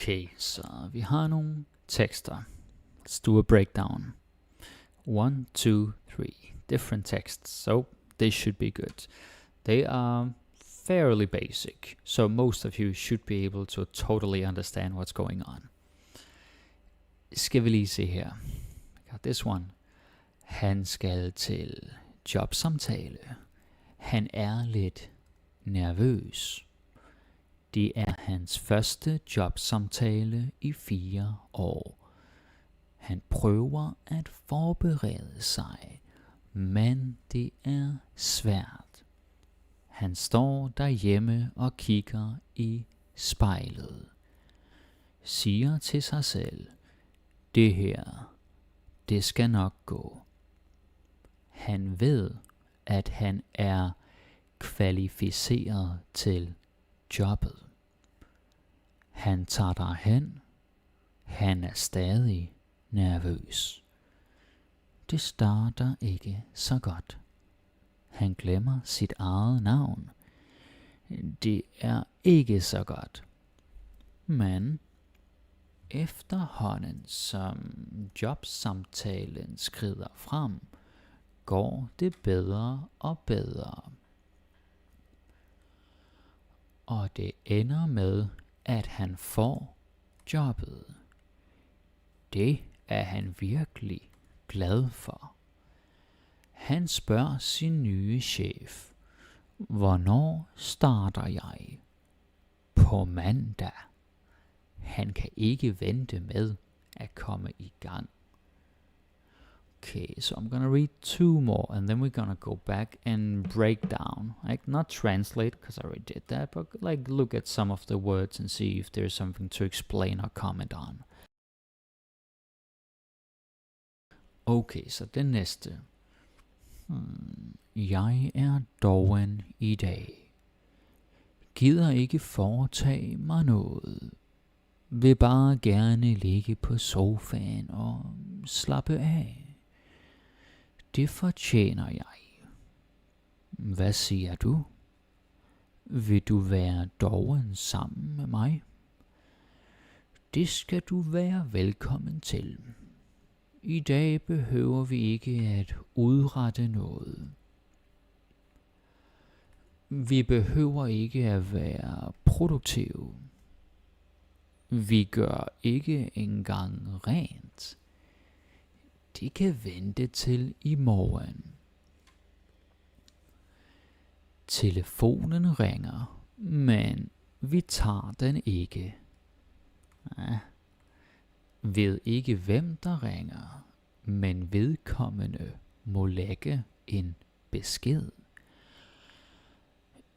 Okay, så vi har nogle tekster. Let's do a breakdown. 1, 2, 3 different texts, so they should be good. They are fairly basic, so most of you should be able to totally understand what's going on. Skal vi lige se her. I got this one. Han skal til jobsamtale. Han er lidt nervøs. Det er hans første jobsamtale i 4 år. Han prøver at forberede sig, men det er svært. Han står derhjemme og kigger i spejlet. Siger til sig selv, det her, det skal nok gå. Han ved, at han er kvalificeret til jobbet. Han tager derhen. Han er stadig nervøs. Det starter ikke så godt. Han glemmer sit eget navn. Det er ikke så godt. Men efterhånden som jobsamtalen skrider frem, går det bedre og bedre. Og det ender med, at han får jobbet. Det er han virkelig glad for. Han spørger sin nye chef, hvornår starter jeg? På mandag. Han kan ikke vente med at komme i gang. Okay, so I'm gonna read 2 more and then we're gonna go back and break down. Like, not translate, because I already did that, but like look at some of the words and see if there's something to explain or comment on. Okay, så den næste. Jeg er doven i dag. Gider ikke foretage mig noget. Vil bare gerne ligge på sofaen og slappe af. Det fortjener jeg. Hvad siger du? Vil du være doven sammen med mig? Det skal du være velkommen til. I dag behøver vi ikke at udrette noget. Vi behøver ikke at være produktive. Vi gør ikke engang rent. Det kan vente til i morgen. Telefonen ringer, men vi tager den ikke. Ved ikke hvem der ringer, men vedkommende må lægge en besked.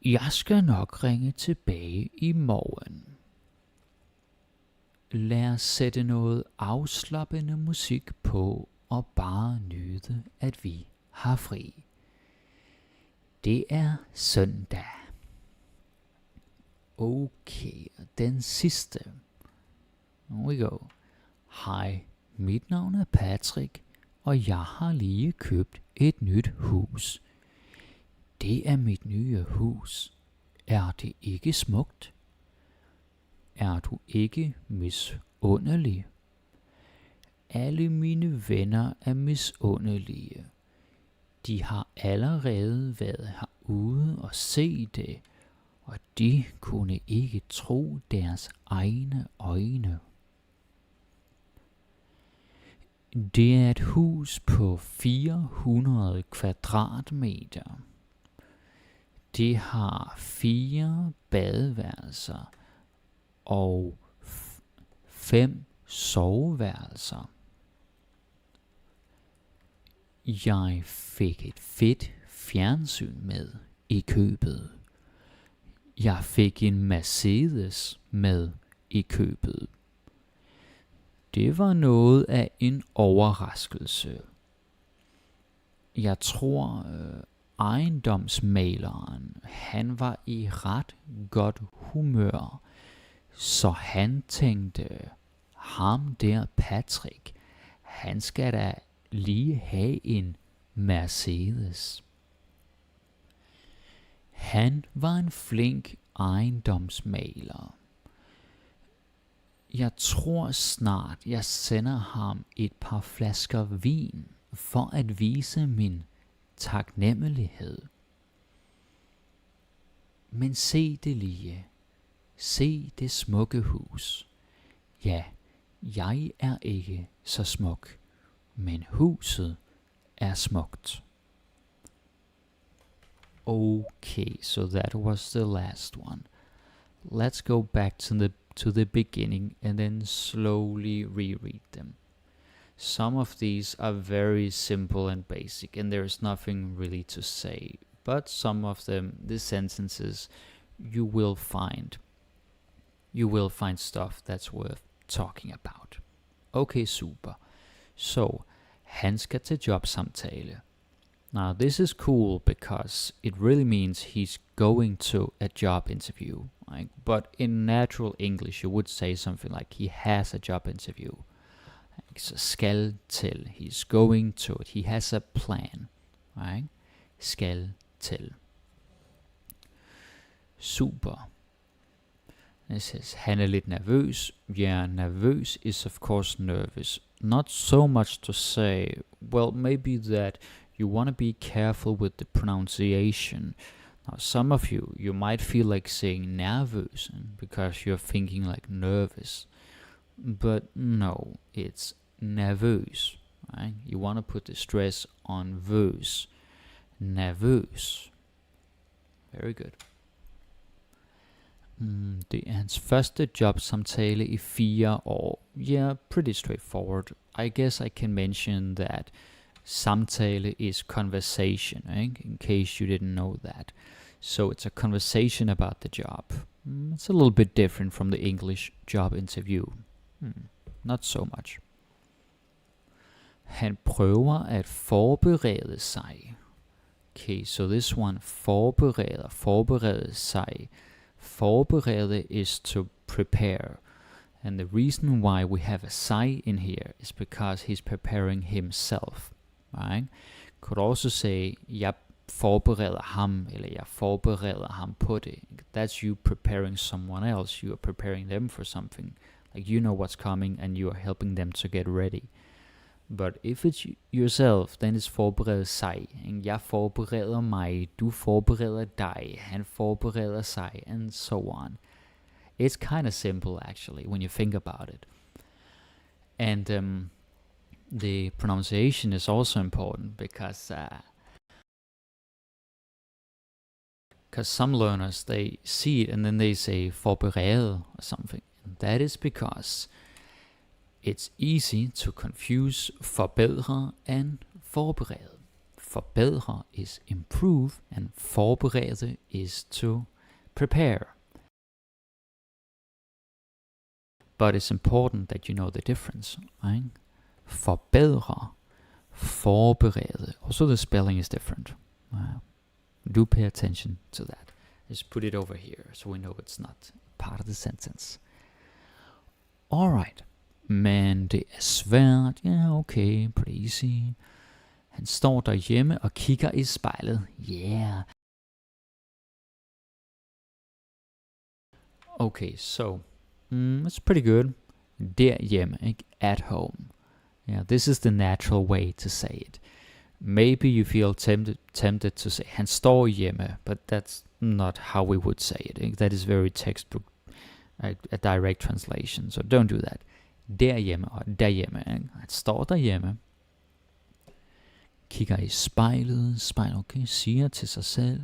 Jeg skal nok ringe tilbage i morgen. Lad os sætte noget afslappende musik på og bare nyde, at vi har fri. Det er søndag. Okay, den sidste. Here we go. Hej, mit navn er Patrick, og jeg har lige købt et nyt hus. Det er mit nye hus. Er det ikke smukt? Er du ikke misundelig? Alle mine venner er misundelige. De har allerede været herude og se det, og de kunne ikke tro deres egne øjne. Det er et hus på 400 kvadratmeter. Det har 4 badeværelser og 5 soveværelser. Jeg fik et fedt fjernsyn med i købet. Jeg fik en Mercedes med i købet. Det var noget af en overraskelse. Jeg tror, ejendomsmæleren, han var i ret godt humør, så han tænkte, ham der Patrick, han skal da lige have en Mercedes. Han var en flink ejendomsmaler. Jeg tror snart, jeg sender ham et par flasker vin, for at vise min taknemmelighed. Men se det lige. Se det smukke hus. Ja, jeg er ikke så smuk, men huset er smukt. Okay, so that was the last one. Let's go back to the beginning and then slowly reread them. Some of these are very simple and basic, and there's nothing really to say. But some of them, the sentences, you will find stuff that's worth talking about. Okay, super. So, han skal til jobsamtale. Now, this is cool because it really means he's going to a job interview. Right? But in natural English, you would say something like he has a job interview. Så skal til. He's going to it. He has a plan. Right? Skal til. Super. It says, han er lidt nervøs. Yeah, nervøs is of course nervous. Not so much to say, well, maybe that you want to be careful with the pronunciation. Now, some of you might feel like saying nervøs because you're thinking like nervous. But no, it's nervøs. Right? You want to put the stress on vøs. Nervøs. Very good. Det er hans første jobsamtale i 4 år. Yeah, pretty straightforward. I guess I can mention that samtale is conversation, right? In case you didn't know that. So it's a conversation about the job. It's a little bit different from the English job interview. Not so much. Han prøver at forberede sig. Okay, so this one, forberede sig. Forberede is to prepare. And the reason why we have a sig in here is because he's preparing himself. Right? Could also say, jeg forbereder ham, eller jeg forbereder ham på det. That's you preparing someone else. You are preparing them for something. Like you know what's coming and you are helping them to get ready. But if it's yourself, then it's forberede sig. Jeg forbereder mig, du forbereder dig, han forbereder sig, and so on. It's kind of simple actually when you think about it. And the pronunciation is also important because some learners, they see it and then they say forberede or something. And that is because it's easy to confuse forbedre and forberede. Forbedre is improve and forberede is to prepare. But it's important that you know the difference, right? Forbedre, forberede. Also the spelling is different. Do pay attention to that. Just put it over here so we know it's not part of the sentence. Alright. Men det er svært. Ja, okay, pretty easy. Han står derhjemme og kigger i spejlet. Yeah. Okay, so it's pretty good. Derhjemme, ikke? At home. Yeah, this is the natural way to say it. Maybe you feel tempted to say han står hjemme, but that's not how we would say it. Ikke? That is very textbook, a direct translation. So don't do that. Derhjemme og derhjemme. Ikke? Han står derhjemme. Kigger i spejlet. Okay, siger til sig selv.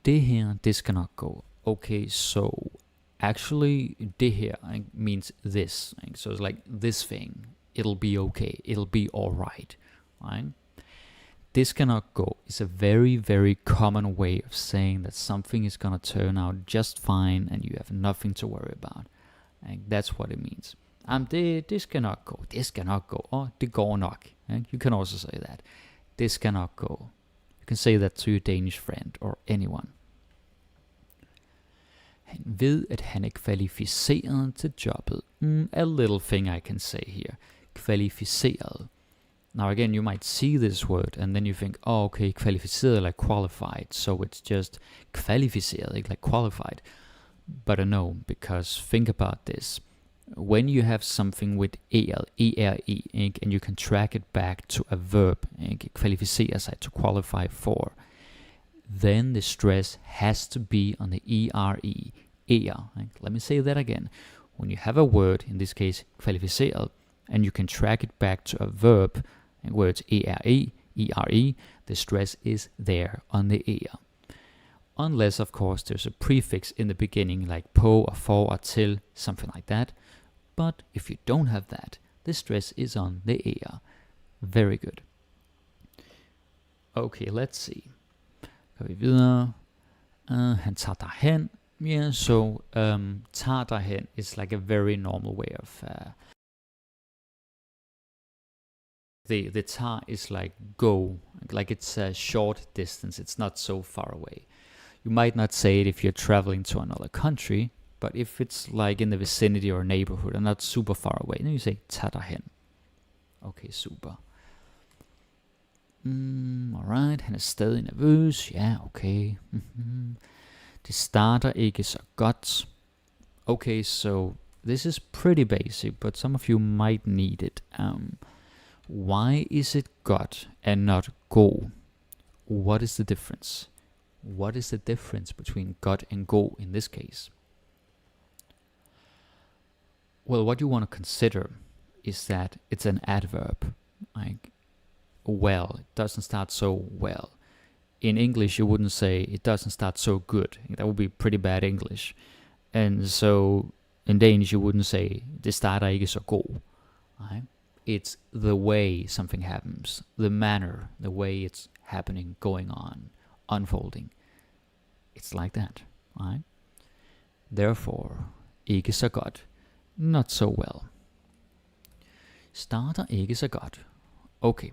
Det her, det skal nok gå. Okay, so actually, det her means this. Ikke? So it's like this thing. It'll be okay. It'll be alright. Right? This skal nok gå is a very, very common way of saying that something is gonna turn out just fine and you have nothing to worry about. And that's what it means. Det skal nok gå. Det skal nok gå. Det går nok. You can also say that. Det skal nok gå. You can say that to your Danish friend or anyone. Han ved, at han er kvalificeret til jobbet. A little thing I can say here. Kvalificeret. Now again, you might see this word and then you think, oh, okay, kvalificeret, like qualified. So it's just kvalificeret, like qualified. But no, because think about this. when you have something with er, ikke, and you can track it back to a verb, ikke, kvalificere sig, to qualify for, then the stress has to be on the er, er. Ikke? Let me say that again. When you have a word, in this case kvalificeret, and you can track it back to a verb, where it's ere, the stress is there on the er. Unless, of course, there's a prefix in the beginning, like på or for or til, something like that. But if you don't have that, the stress is on the er. Very good. Okay, let's see. Går vi videre. Han tager derhen. Yeah, so tager derhen is like a very normal way of... The tager is like go, like it's a short distance, it's not so far away. You might not say it if you're traveling to another country, but if it's like in the vicinity or neighborhood and not super far away, then you say tager derhen. Okay, super. Alright, han er stadig nervøs. Ja, okay. Det starter ikke så godt. Okay, so this is pretty basic, but some of you might need it. Why is it got and not go? What is the difference? What is the difference between got and go in this case? Well, what you want to consider is that it's an adverb. Like, well, it doesn't start so well. In English, you wouldn't say it doesn't start so good. That would be pretty bad English. And so in Danish, you wouldn't say det starter ikke så god. Right? It's the way something happens, the manner, the way it's happening, going on, unfolding. It's like that. Right? Therefore, ikke så godt, not so well. Starter ikke så godt. Okay.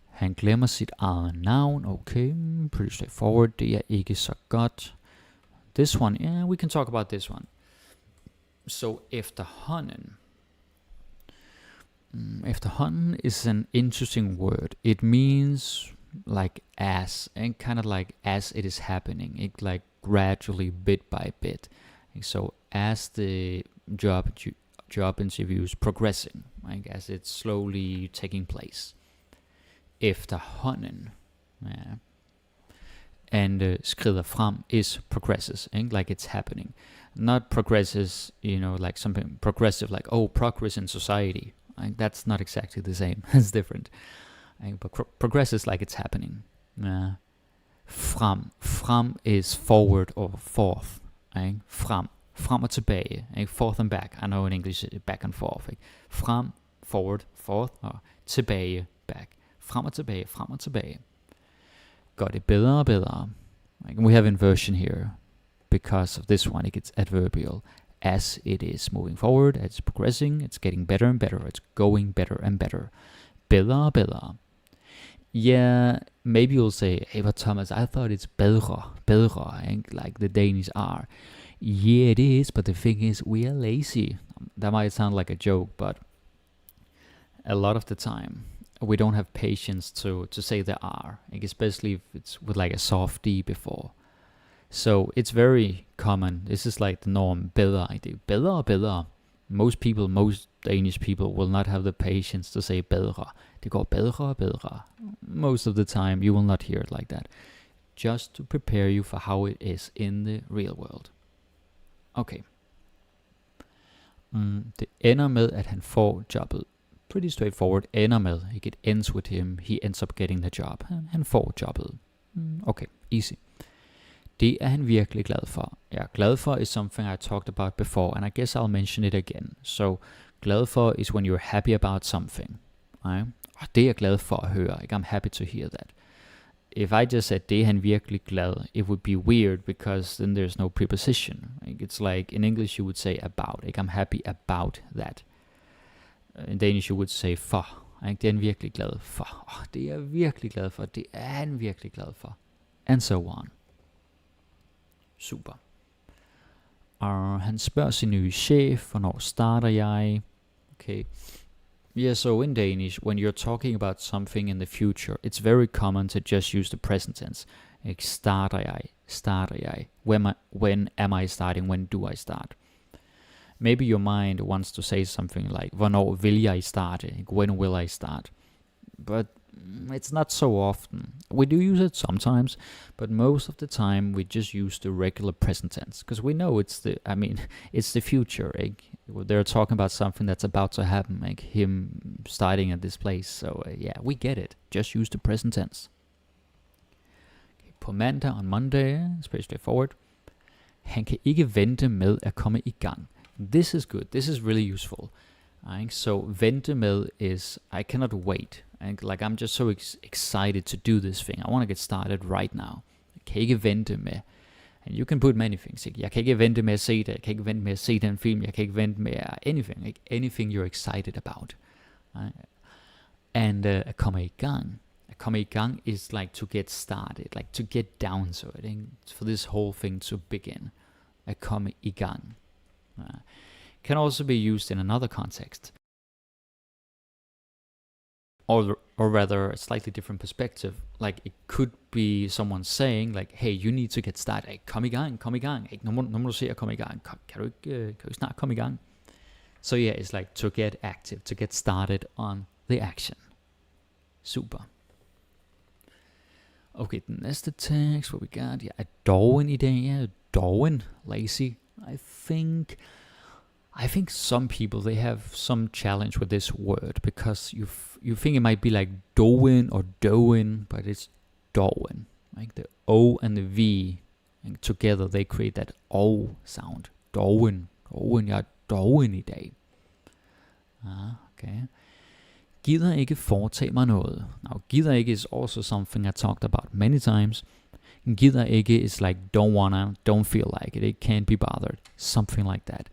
Han glemmer sit eget navn. Okay, pretty straightforward. Det er ikke så godt. This one, yeah, we can talk about this one. So efterhånden. Efterhånden is an interesting word. It means like as, and kind of like as it is happening. It like gradually, bit by bit. And so as the job interview is progressing, like as it's slowly taking place. Efterhånden. Yeah. And skrider frem is progresses, like it's happening. Not progresses, like something progressive, like, oh, progress in society. That's not exactly the same. It's different. But progresses like it's happening. Frem. Frem is forward or forth. Frem. Frem og tilbage. Forth and back. I know in English, back and forth. Frem, forward, forth, og tilbage, back. Frem og tilbage, frem og tilbage. Gør det bedre og bedre. We have inversion here. Because of this one, it gets adverbial. As it is moving forward, as it's progressing, it's getting better and better. It's going better and better. Bedre og bedre. Yeah, maybe you'll say, hey, but Thomas, I thought it's bedre, like the Danish are. Yeah, it is, but the thing is, we are lazy. That might sound like a joke, but a lot of the time, we don't have patience to say the R, especially if it's with like a soft D before. So it's very common. This is like the norm. Bedre. Most Danish people will not have the patience to say bedre. Det går bedre. Most of the time you will not hear it like that. Just to prepare you for how it is in the real world. Okay. Det ender med, at han får jobbet. Pretty straightforward. Ender med. It ends with him. He ends up getting the job. Han får jobbet. Okay, easy. Det er han virkelig glad for. Yeah, glad for is something I talked about before, and I guess I'll mention it again. So, glad for is when you're happy about something. Right? Det er jeg glad for at høre. I'm happy to hear that. If I just said, det er han virkelig glad, it would be weird because then there's no preposition. It's like, in English you would say about. I'm happy about that. In Danish you would say for. Det er han virkelig glad for. Det er jeg virkelig glad for. Det er han virkelig glad for. And so on. Super. Og han spørger sin nye chef, hvornår starter jeg? Okay. Yeah, so in Danish, when you're talking about something in the future, it's very common to just use the present tense. Starter jeg? When am I starting? When do I start? maybe your mind wants to say something like, hvornår vil jeg starte? When will I start? But it's not so often. We do use it sometimes, but most of the time we just use the regular present tense because we know it's the future. They're talking about something that's about to happen, like him starting at this place. So yeah, we get it. Just use the present tense. Okay, på mandag, on Monday, it's pretty straightforward. Han kan ikke vente med at komme i gang. This is good. This is really useful. So vente med is I cannot wait. Like I'm just so excited to do this thing. I want to get started right now. Jeg kan ikke vente med. And you can put many things. Jeg kan ikke vente med at se det. Jeg kan ikke vente med at se den film. Jeg kan ikke vente med anything. Like anything you're excited about. And at komme i gang. At komme i gang is like to get started. Like to get down to it. For this whole thing to begin. At komme i gang. Can also be used in another context. Or rather, a slightly different perspective. Like it could be someone saying, like, hey, you need to get started. Hey, kom i gang, kom i gang. Hey, nu må du se at komme i gang. Kan du ikke snart komme i gang? So yeah, it's like to get active, to get started on the action. Super. Okay, den næste tekst, what we got? Yeah, er doven i dag. Yeah, doven, lazy. I think some people, they have some challenge with this word because you think it might be like doin or doin, but it's doin. Like the O and the V, and together they create that O sound. Doin. Jeg er doven i dag. Okay. Gider ikke foretage mig noget. Now, gider ikke is also something I talked about many times. Gider ikke is like don't wanna, don't feel like it, it can't be bothered. Something like that.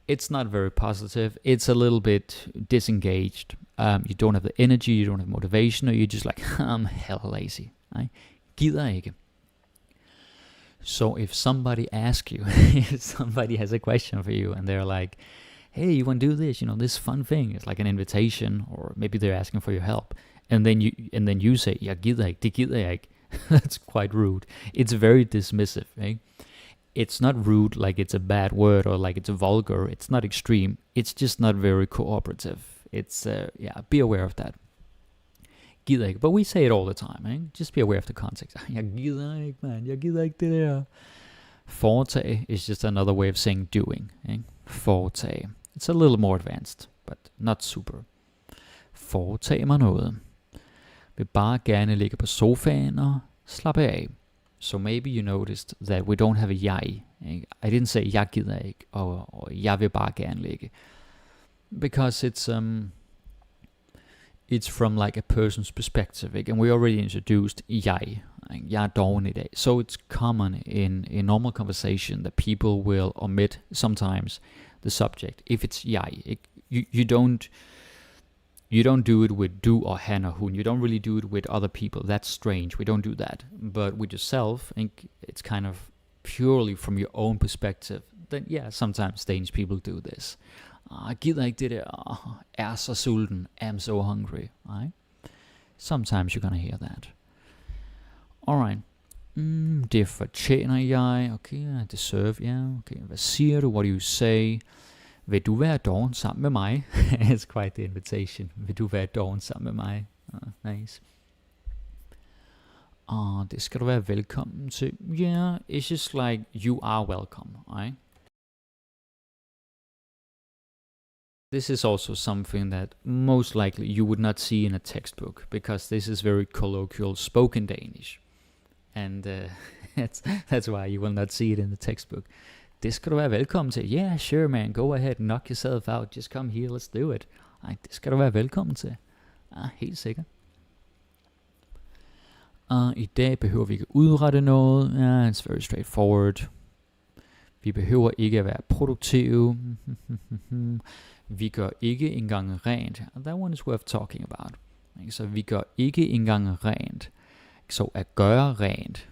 It's not very positive. It's a little bit disengaged. You don't have the energy, you don't have motivation, or you're just like, I'm hella lazy. Right? Gider ikke. So if somebody asks you, if somebody has a question for you, and they're like, hey, you want to do this? This fun thing. It's like an invitation, or maybe they're asking for your help, and then you say, jeg gider ikke, det gider jeg ikke. That's quite rude. It's very dismissive, right? It's not rude like it's a bad word or like it's vulgar. It's not extreme. It's just not very cooperative. It's, be aware of that. Gider ikke. But we say it all the time, eh? Just be aware of the context. Jeg gider ikke, man. Jeg gider ikke det der. Foretage is just another way of saying doing. Eh? Foretage. It's a little more advanced, but not super. Foretage mig noget. Vil bare gerne ligge på sofaen og slappe af. So maybe you noticed that we don't have a jeg. I didn't say jeg gider ikke, or jeg vil bare gerne ligge. Because it's from like a person's perspective, and we already introduced jeg. Jeg er doven i dag. So it's common in normal conversation that people will omit sometimes the subject. If it's jeg, you don't do it with du or han or hun. You don't really do it with other people. That's strange. We don't do that. But with yourself, it's kind of purely from your own perspective. Then yeah, sometimes Danish people do this. Jeg gider ikke det der. Er så sulten. I'm so hungry. Right? Sometimes you're gonna hear that. Alright. Det fortjener jeg. Okay, I deserve. Yeah, okay. Hvad siger du? What do you say? Vil du være doven sammen med mig? It's quite the invitation. Vil du være doven sammen med mig? Nice. Det skal du være velkommen til. Yeah, it's just like you are welcome, right? This is also something that most likely you would not see in a textbook, because this is very colloquial spoken Danish. And that's why you will not see it in the textbook. Det skal du være velkommen til. Yeah, sure man, go ahead, knock yourself out, just come here, let's do it. Det skal du være velkommen til. Helt sikkert. I dag behøver vi ikke udrette noget. It's very straightforward. Vi behøver ikke at være produktive. Vi gør ikke engang rent. That one is worth talking about. Så vi gør ikke engang rent. Så at gøre rent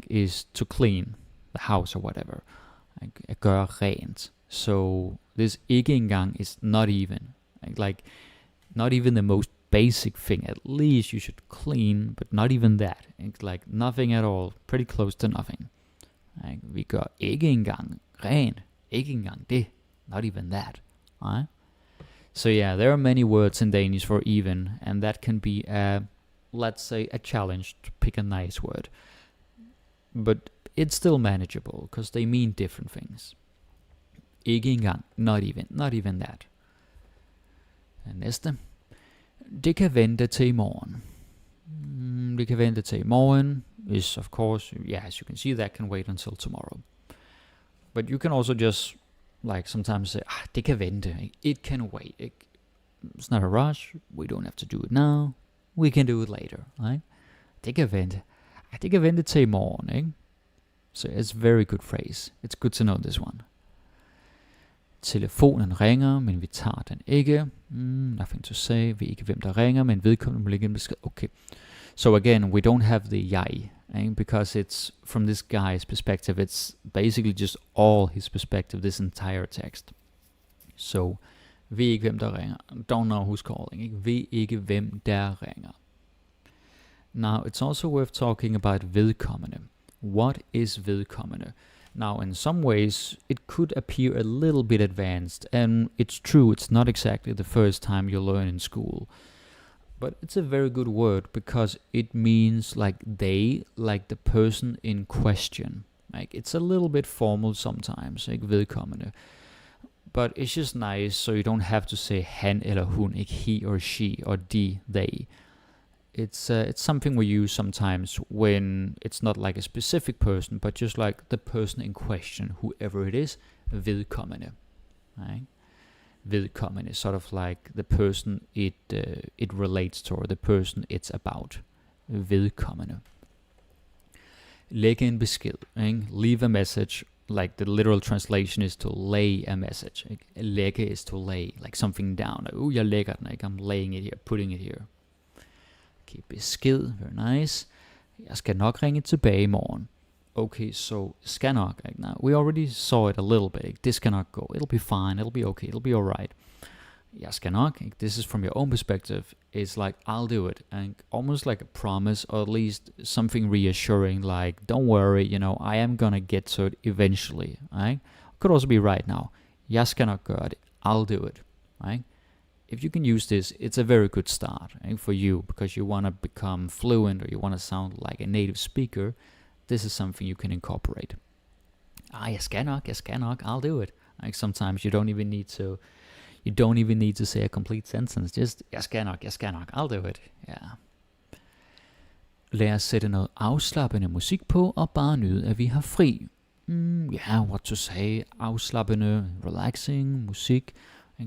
is to clean the house or whatever. At gøre rent. So this ikke engang is not even. Like not even the most basic thing. At least you should clean, but not even that. Like nothing at all. Pretty close to nothing. Vi gør ikke engang rent. Ikke engang det. not even that. Right? So yeah, there are many words in Danish for even, and that can be let's say a challenge to pick a nice word. But it's still manageable, because they mean different things. Ikke engang, not even that. Næste. Det kan vente til i morgen. Det kan vente til i morgen is, of course, yeah, as you can see, that can wait until tomorrow. But you can also just, like, sometimes say, det kan vente. It can wait. It's not a rush. We don't have to do it now. We can do it later, right? Det kan vente. Det kan vente til i morgen, ikke? So it's a very good phrase. It's good to know this one. Telefonen ringer, men vi tager den ikke. Nothing to say. Vi ikke hvem der ringer, men vedkommende må lægge en besked. Okay. So again, we don't have the jeg, because it's from this guy's perspective. It's basically just all his perspective, this entire text. So, ved ikke hvem der ringer. Don't know who's calling. Ikke? Ved ikke hvem der ringer. Now, it's also worth talking about vedkommende. What is vedkommende? Now, in some ways, it could appear a little bit advanced, and it's true, it's not exactly the first time you learn in school. But it's a very good word, because it means like they, like the person in question. Like, it's a little bit formal sometimes, like vedkommende. But it's just nice, so you don't have to say han eller hun, like he or she, or de, they. It's something we use sometimes when it's not like a specific person, but just like the person in question, whoever it is, vedkommende. Right? Vedkommende, sort of like the person it relates to, or the person it's about. Vedkommende. Lægge en besked. Ikke? Leave a message. Like the literal translation is to lay a message. Ikke? Lægge is to lay, like something down. Like, jeg lægger den, ikke? I'm laying it here, putting it here. Okay, besked, very nice. Jeg skal nok ringe tilbage i morgen. Okay, so skal nok. Like, now, we already saw it a little bit. Like, this skal nok go. It'll be fine. It'll be okay. It'll be alright. Jeg skal nok. Like, this is from your own perspective. It's like, I'll do it. And almost like a promise, or at least something reassuring. Like, don't worry, I am gonna get to it eventually. Right? Could also be right now. Jeg skal nok gøre det. I'll do it. Right? If you can use this, it's a very good start, right, for you, because you want to become fluent, or you want to sound like a native speaker. This is something you can incorporate. Jeg skal nok, I'll do it. Like, sometimes you don't even need to say a complete sentence. Just, jeg skal nok, I'll do it. Yeah. Lad os sætte noget afslappende musik på, og bare nyde, at vi har fri. What to say? Afslappende, relaxing, musik.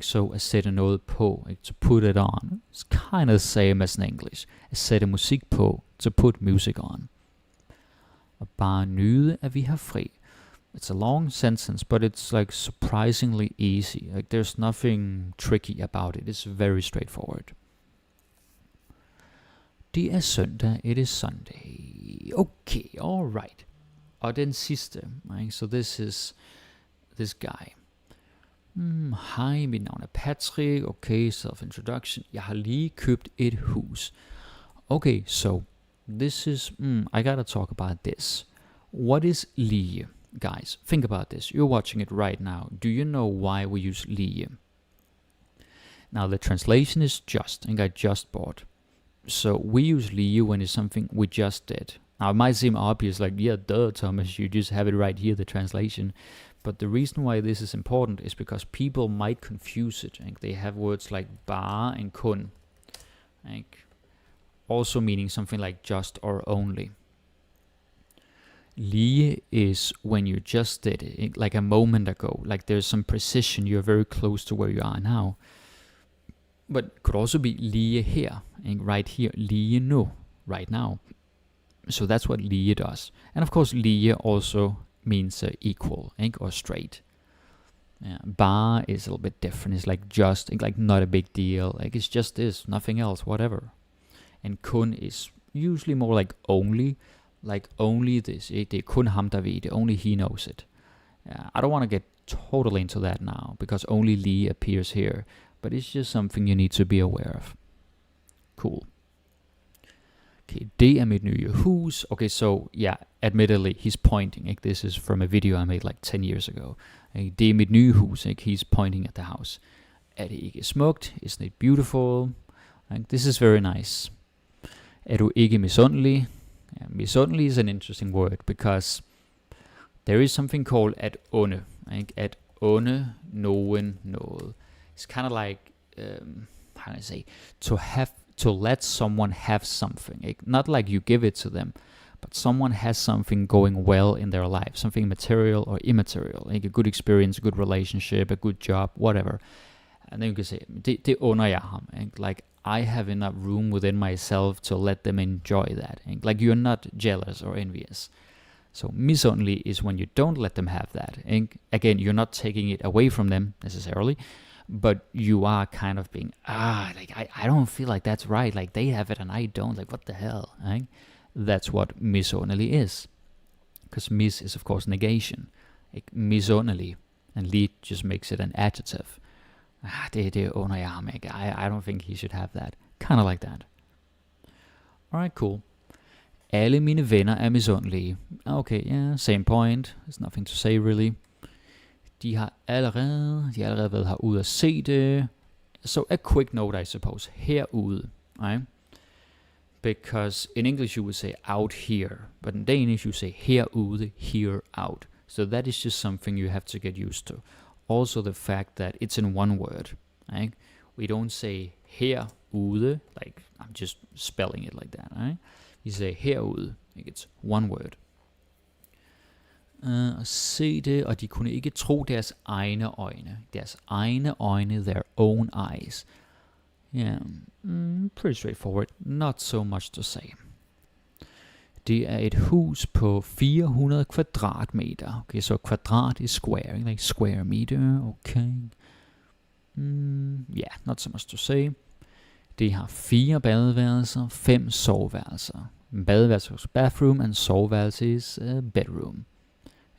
So at sætte noget på, to put it on. It's kind of the same as in English. At sætte musik på, to put music on. Og bare nyde, at vi har fri. It's a long sentence, but it's like surprisingly easy. Like, there's nothing tricky about it. It's very straightforward. Det er søndag, it is Sunday. Okay, alright. Og den sidste, right? So this is this guy. Hej, mit navn er Patrick. Okay, self-introduction. Jeg har lige købt et hus. Okay, so this is, I gotta talk about this. What is lige? Guys, think about this. You're watching it right now. Do you know why we use lige? Now, the translation is just, and I just bought. So we use lige when it's something we just did. Now, it might seem obvious, like, yeah, duh, Thomas, you just have it right here, the translation. But the reason why this is important is because people might confuse it. And they have words like bare and kun, like, also meaning something like just or only. Lige is when you just did it, like a moment ago. Like, there's some precision, you're very close to where you are now. But it could also be lige her, and right here, lige nu, right now. So that's what lige does. And of course, lige also means equal, or straight. Yeah, bare is a little bit different. It's like just, like not a big deal. Like, it's just this, nothing else, whatever. And kun is usually more like only this. Det er kun ham, der ved det. Only he knows it. Yeah, I don't want to get totally into that now, because only lige appears here. But it's just something you need to be aware of. Cool. Okay, det mit nye hus. Okay, so yeah, admittedly, he's pointing. Like, this is from a video I made like 10 years ago. Okay, det mit nye hus. Like, he's pointing at the house. Er det ikke smukt? Isn't it beautiful? Like, this is very nice. Er du ikke misundelig? Yeah, misundelig is an interesting word because there is something called at onde. Like, at onde nogen noget. It's kind of like, how can I say, to let someone have something. Like, not like you give it to them, but someone has something going well in their life, something material or immaterial, like a good experience, a good relationship, a good job, whatever. And then you can say, det under jeg ham. Like, I have enough room within myself to let them enjoy that. Like, you're not jealous or envious. So misundelig is when you don't let them have that. Again, you're not taking it away from them necessarily, but you are kind of being, like, I don't feel like that's right. Like, they have it and I don't. Like, what the hell? That's what misundelig is. Because mis is, of course, negation. Like, misundelig. And lig just makes it an adjective. Det under jeg ham. I don't think he should have that. Kind of like that. Alright, cool. Alle mine venner er misundelige. Okay, yeah, same point. There's nothing to say, really. De har allerede været herude og se det. So a quick note, I suppose. Herude. Right? Because in English you would say out here. But in Danish you say herude, here, out. So that is just something you have to get used to. Also the fact that it's in one word. Right? We don't say herude, like I'm just spelling it like that. Right? We say herude, like it's one word. Og se det, og de kunne ikke tro deres egne øjne. Deres egne øjne, their own eyes. Yeah, pretty straightforward. Not so much to say. Det er et hus på 400 kvadratmeter. Okay, så kvadrat is square, like square meter, okay. Yeah, not so much to say. Det har 4 badeværelser, 5 soveværelser. Badeværelse is bathroom, and soveværelse is bedroom.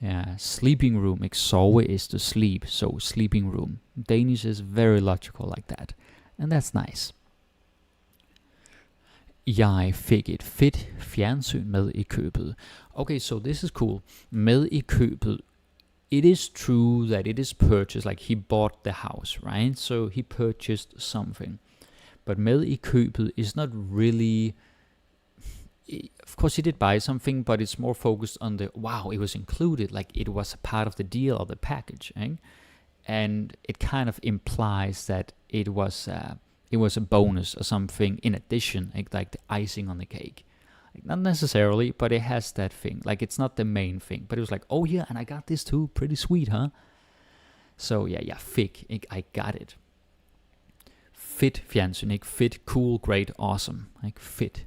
Yeah, sleeping room, ikke sove is to sleep, so sleeping room. Danish is very logical like that, and that's nice. Jeg fik et fedt fjernsyn med i købet. Okay, so this is cool. Med i købet. It is true that it is purchased, like he bought the house, right? So he purchased something. But med i købet is not really... Of course he did buy something, but it's more focused on the, wow, it was included, like it was a part of the deal or the package. Eh? And it kind of implies that it was a bonus or something in addition, like the icing on the cake. Like, not necessarily, but it has that thing. Like, it's not the main thing, but it was like, oh yeah, and I got this too. Pretty sweet, huh? So yeah, fik, I got it. Fedt fjernsyn, ikke? Fedt, cool, great, awesome. Ikke?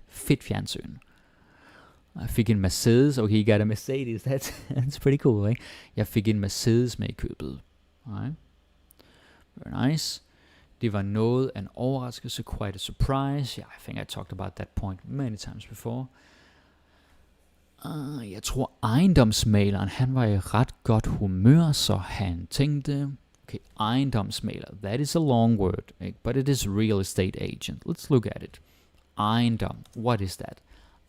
Fedt fjernsyn. Jeg fik en Mercedes. Okay, you got a Mercedes. That's pretty cool, ikke? Jeg fik en Mercedes med i købet. Right. Very nice. Det var noget af en overraskelse, quite a surprise. Yeah, I think I talked about that point many times before. Jeg tror ejendomsmaleren, han var i ret godt humør, så han tænkte, okay, ejendomsmaler, that is a long word, but it is real estate agent. Let's look at it. Ejendom, what is that?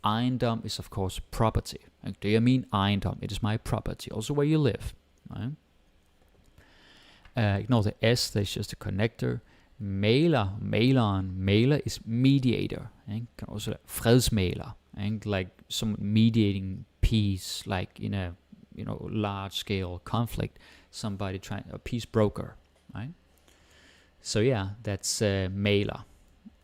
Ejendom is of course property. Do you mean ejendom? It is my property, also where you live. Right? Ignore the S, that's just a connector. Mailer is mediator. Can also fredsmaler, like some mediating peace, like in a large scale conflict. Somebody trying a peace broker, right? So yeah, that's mailer.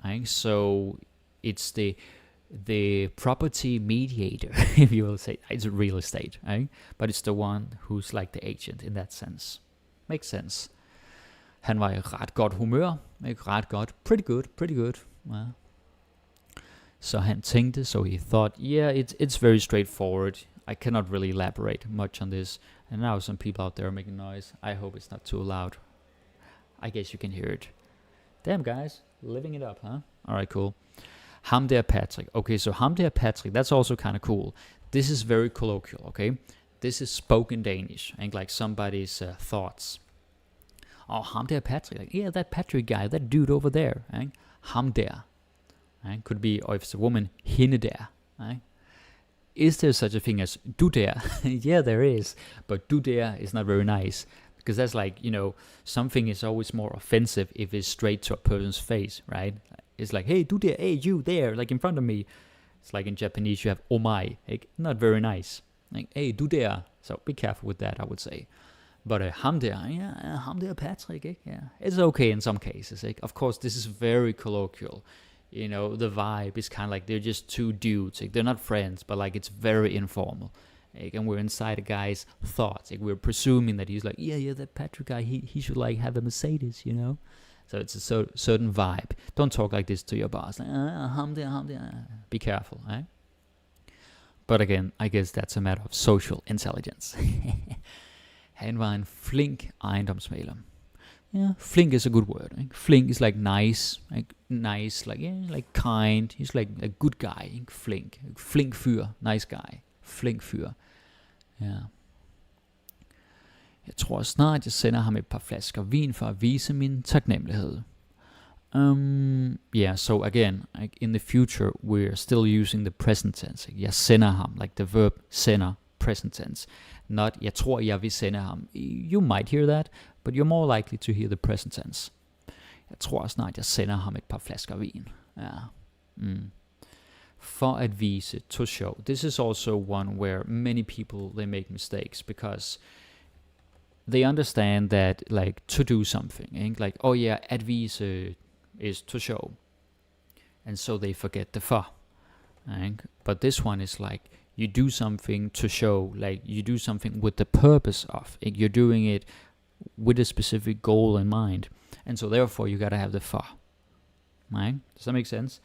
Right? So it's the property mediator, if you will say. It's real estate, right? But it's the one who's like the agent in that sense. Makes sense. Han var i ret godt humør. Ikke ret godt. Pretty good. Yeah. Så han tænkte, so he thought, yeah, it's very straightforward. I cannot really elaborate much on this. And now some people out there are making noise. I hope it's not too loud. I guess you can hear it. Damn, guys. Living it up, huh? Alright, cool. Ham der Patrick. Okay, so ham der Patrick, that's also kind of cool. This is very colloquial, okay? This is spoken Danish, and like somebody's thoughts. Oh, ham der Patrick. Like, yeah, that Patrick guy, that dude over there. Ham der. Right? Could be, or if it's a woman, hende der. Right? Is there such a thing as du der? Yeah, there is. But du der is not very nice. Because that's like, something is always more offensive if it's straight to a person's face, right? It's like, hey, du der, hey, you there, like in front of me. It's like in Japanese, you have omae, like, not very nice. Like, hey, du der. So be careful with that, I would say. But ham der, ham der Patrick, yeah, it's okay in some cases. Of course, this is very colloquial. The vibe is kind of like they're just two dudes. They're not friends, but like it's very informal. And we're inside a guy's thoughts. We're presuming that he's like, yeah, that Patrick guy, he should like have a Mercedes, So it's a certain vibe. Don't talk like this to your boss. Like, ham der. Be careful, right? But again, I guess that's a matter of social intelligence. Han var en flink ejendomsmægler. Yeah, flink is a good word. Right? Flink is like nice, like kind. He's like a good guy. Flink fyr, nice guy. Flink fyr. Ja. Jeg tror snart, jeg sender ham et par flasker vin for at vise min taknemmelighed. So again, like in the future, we're still using the present tense. Jeg sender ham, like the verb sender, present tense. Not, jeg tror, jeg vil sende ham. You might hear that, but you're more likely to hear the present tense. Jeg tror snart, jeg sender ham et par flasker vin. Ja. For at vise, to show. This is also one where many people, they make mistakes because they understand that, like, to do something. Like, oh yeah, at vise is to show. And so they forget the for. But this one is like, you do something to show, like you do something with the purpose of. You're doing it with a specific goal in mind. And so therefore you gotta have the for. Right? Does that make sense?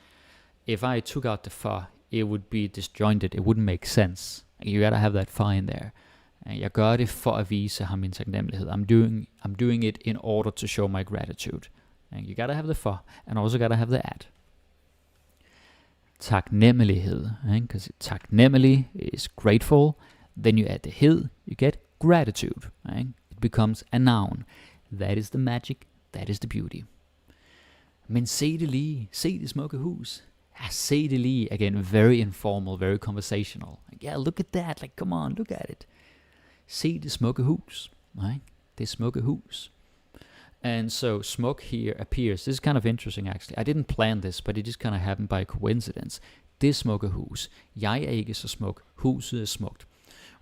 If I took out the for, it would be disjointed. It wouldn't make sense. You gotta have that for in there. Jeg gør det for at vise ham min taknemmelighed. I'm doing it in order to show my gratitude. You gotta have the for, and also gotta have the at. Taknemmelighed, because taknemmelig is grateful. Then you add the hed, you get gratitude. It becomes a noun. That is the magic. That is the beauty. Men se det lige. Se det smukke hus. Se det lige. Again, very informal, very conversational. Look at that. Like, come on, look at it. Se det smukke hus. Det smukke hus. And so smuk here appears. This is kind of interesting actually. I didn't plan this, but it just kind of happened by coincidence. Det smukke hus. Jeg er ikke så smuk. Huset er smukt.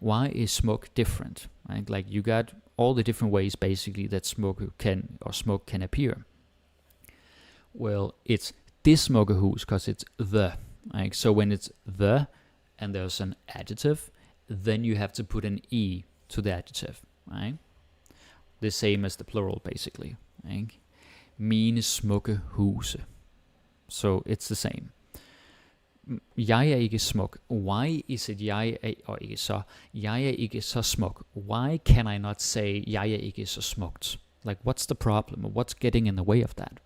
Why is smuk different? Right? Like you got all the different ways basically that smuk can appear. Well, it's det smukke hus because it's the. Right? So when it's the and there's an adjective, then you have to put an e to the adjective. Right? The same as the plural basically. Right? Mine smukke huse. So it's the same. Jeg er ikke smuk. Why is it jeg er, og ikke så? Jeg er ikke så smuk. Why can I not say jeg er ikke så smukt? Like what's the problem? What's getting in the way of that?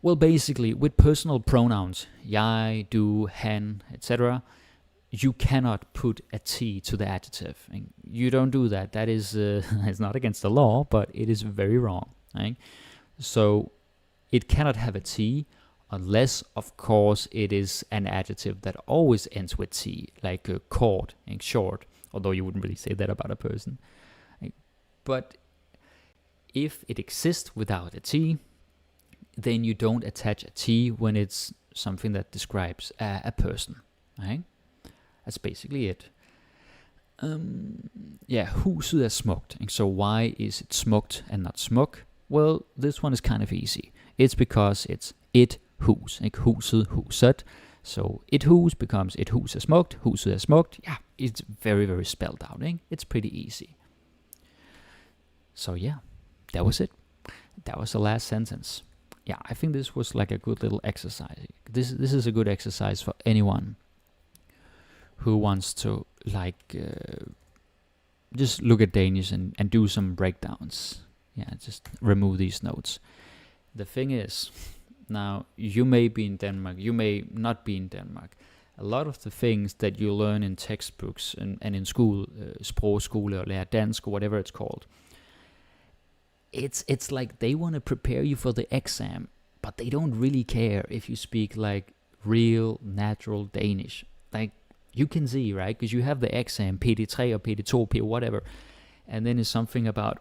Well, basically with personal pronouns, jeg, du, han, etc., you cannot put a T to the adjective. You don't do that. That is, it's not against the law, but it is very wrong. Right? So it cannot have a T unless, of course, it is an adjective that always ends with T, like kort, short, although you wouldn't really say that about a person. Right? But if it exists without a T, then you don't attach a T when it's something that describes a person. Right? That's basically it. Huset er smukt. So why is it smukt and not smuk? Well, this one is kind of easy. It's because it's et hus. Huset, huset. So et hus becomes et hus er smukt. Huset er smukt. Yeah, it's very, very spelled out. It's pretty easy. So yeah, that was it. That was the last sentence. Yeah, I think this was like a good little exercise. This is a good exercise for anyone who wants to just look at Danish and do some breakdowns. Yeah, just remove these notes. The thing is, now you may be in Denmark, you may not be in Denmark. A lot of the things that you learn in textbooks and in school, sprogskole or lære dansk or whatever it's called, it's like they want to prepare you for the exam, but they don't really care if you speak like real natural Danish. Like you can see, right? Because you have the exam, PD3 or PD2, P whatever, and then it's something about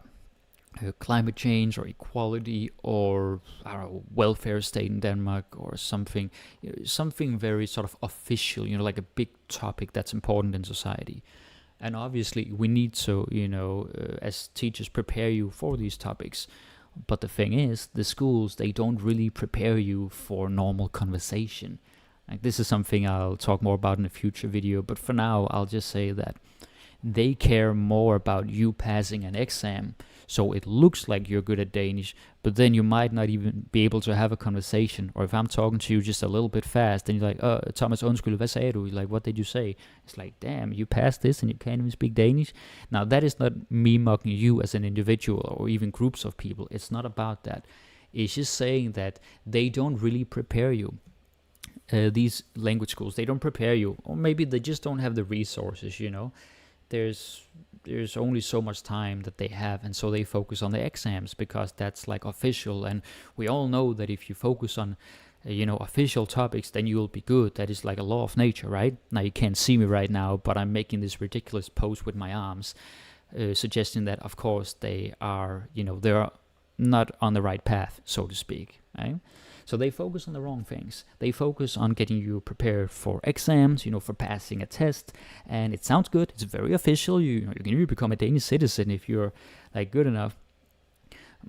climate change or equality or I don't know, welfare state in Denmark or something, something very sort of official, like a big topic that's important in society. And obviously we need to, as teachers, prepare you for these topics. But the thing is, the schools, they don't really prepare you for normal conversation. Like this is something I'll talk more about in a future video, but for now I'll just say that they care more about you passing an exam, so it looks like you're good at Danish, but then you might not even be able to have a conversation. Or if I'm talking to you just a little bit fast, and you're like, Thomas, undskyld, hvad sagde du? Like, what did you say? It's like, damn, you passed this and you can't even speak Danish? Now, that is not me mocking you as an individual or even groups of people. It's not about that. It's just saying that they don't really prepare you. These language schools, they don't prepare you. Or maybe they just don't have the resources, There's only so much time that they have, and so they focus on the exams because that's like official, and we all know that if you focus on official topics, then you'll be good. That is like a law of nature, right? Now you can't see me right now, but I'm making this ridiculous pose with my arms, suggesting that of course they are they're not on the right path, so to speak, right? So they focus on the wrong things. They focus on getting you prepared for exams, for passing a test. And it sounds good. It's very official. You can even become a Danish citizen if you're like good enough.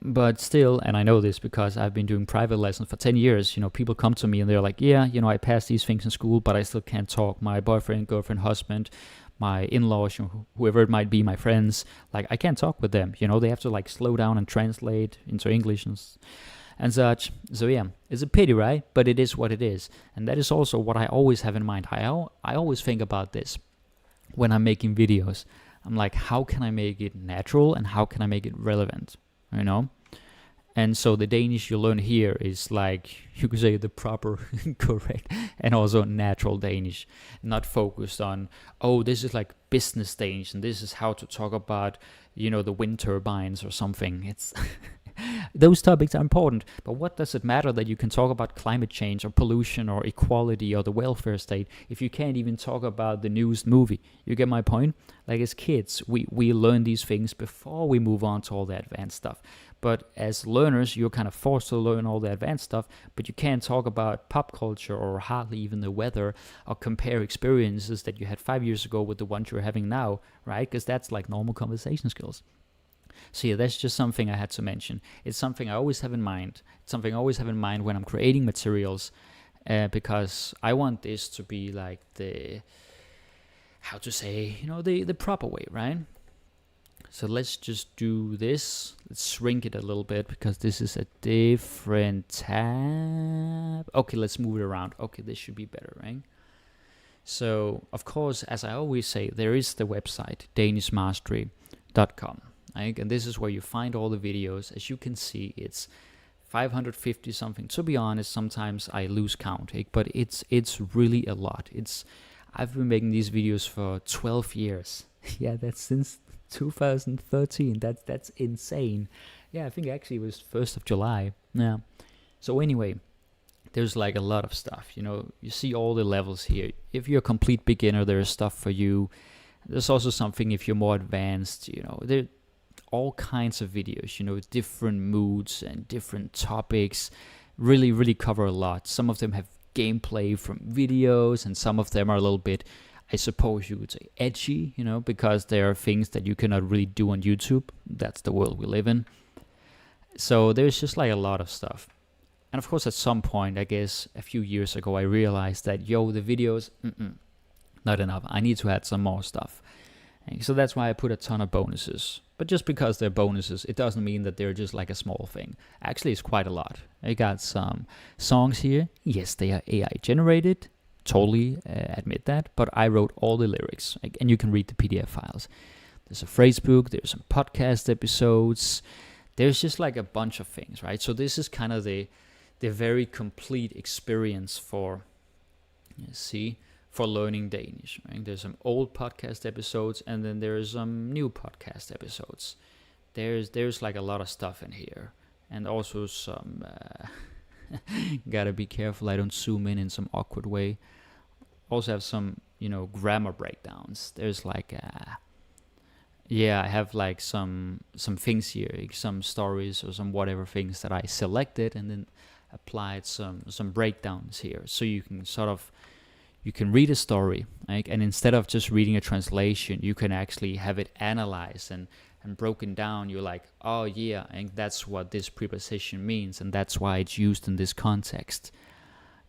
But still, and I know this because I've been doing private lessons for 10 years, people come to me and they're like, yeah, I passed these things in school, but I still can't talk. My boyfriend, girlfriend, husband, my in-laws, whoever it might be, my friends, like I can't talk with them. They have to like slow down and translate into English and such. So yeah, it's a pity, right? But it is what it is. And that is also what I always have in mind. I always think about this when I'm making videos. I'm like, how can I make it natural and how can I make it relevant? And so the Danish you learn here is like, you could say the proper, correct, and also natural Danish. Not focused on, this is like business Danish and this is how to talk about, the wind turbines or something. It's... Those topics are important, but what does it matter that you can talk about climate change or pollution or equality or the welfare state if you can't even talk about the newest movie? You get my point? Like as kids, we learn these things before we move on to all the advanced stuff. But as learners, you're kind of forced to learn all the advanced stuff, but you can't talk about pop culture or hardly even the weather or compare experiences that you had 5 years ago with the ones you're having now, right? Because that's like normal conversation skills. So yeah, that's just something I had to mention. It's something I always have in mind. It's something I always have in mind when I'm creating materials, because I want this to be like the proper way, right? So let's just do this. Let's shrink it a little bit because this is a different tab. Okay, let's move it around. Okay, this should be better, right? So, of course, as I always say, there is the website, danishmastery.com. Right? And this is where you find all the videos. As you can see, it's 550 something. To be honest, sometimes I lose count, but it's really a lot. I've been making these videos for 12 years. Yeah, that's since 2013. That's insane. Yeah, I think actually it was 1st of July. Yeah. So anyway, there's like a lot of stuff. You see all the levels here. If you're a complete beginner, there's stuff for you. There's also something if you're more advanced. There all kinds of videos, different moods and different topics, really, really cover a lot. Some of them have gameplay from videos, and some of them are a little bit, I suppose you would say, edgy, because there are things that you cannot really do on YouTube. That's the world we live in. So there's just like a lot of stuff. And of course, at some point, I guess a few years ago, I realized that, the videos, not enough. I need to add some more stuff. And so that's why I put a ton of bonuses. But just because they're bonuses, it doesn't mean that they're just like a small thing. Actually, it's quite a lot. I got some songs here. Yes, they are AI generated. Totally admit that. But I wrote all the lyrics. And you can read the PDF files. There's a phrasebook. There's some podcast episodes. There's just like a bunch of things, right? So this is kind of the very complete experience for learning Danish. Right? There's some old podcast episodes, and then there's some new podcast episodes. There's like a lot of stuff in here, and also some Gotta be careful I don't zoom in some awkward way. Also have some, grammar breakdowns. There's like, I have like some things here, like some stories or some whatever things that I selected and then applied some breakdowns here. So you can you can read a story, right? And instead of just reading a translation, you can actually have it analyzed and broken down. You're like, oh yeah, and that's what this preposition means, and that's why it's used in this context,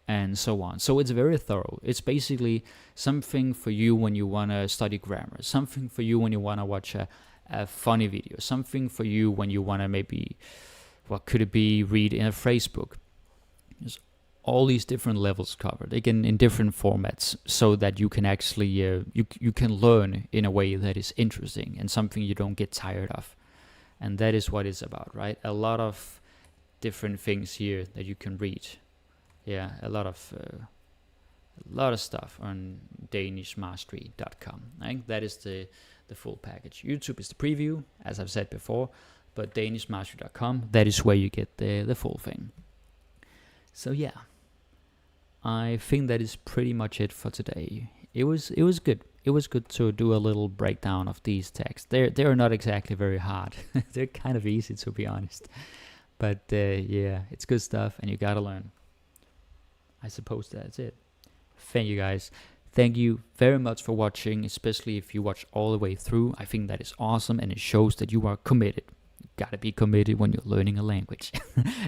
and so on. So it's very thorough. It's basically something for you when you want to study grammar, something for you when you want to watch a funny video, something for you when you want to maybe, what could it be, read in a phrase book. There's all these different levels covered, again in different formats, so that you can actually you can learn in a way that is interesting and something you don't get tired of. And that is what it's about, right? A lot of different things here that you can read. Yeah, a lot of stuff on danishmastery.com. Right? That is the full package. YouTube is the preview, as I've said before, but danishmastery.com, that is where you get the full thing. So yeah, I think that is pretty much it for today. It was good. It was good to do a little breakdown of these texts. They're not exactly very hard. They're kind of easy, to be honest. But yeah, it's good stuff, and you gotta learn. I suppose that's it. Thank you guys. Thank you very much for watching, especially if you watch all the way through. I think that is awesome, and it shows that you are committed. You gotta be committed when you're learning a language.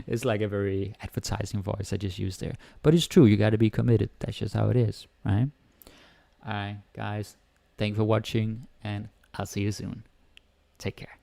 It's like a very advertising voice I just used there. But it's true, you gotta be committed. That's just how it is, right? Alright, guys. Thank you for watching, and I'll see you soon. Take care.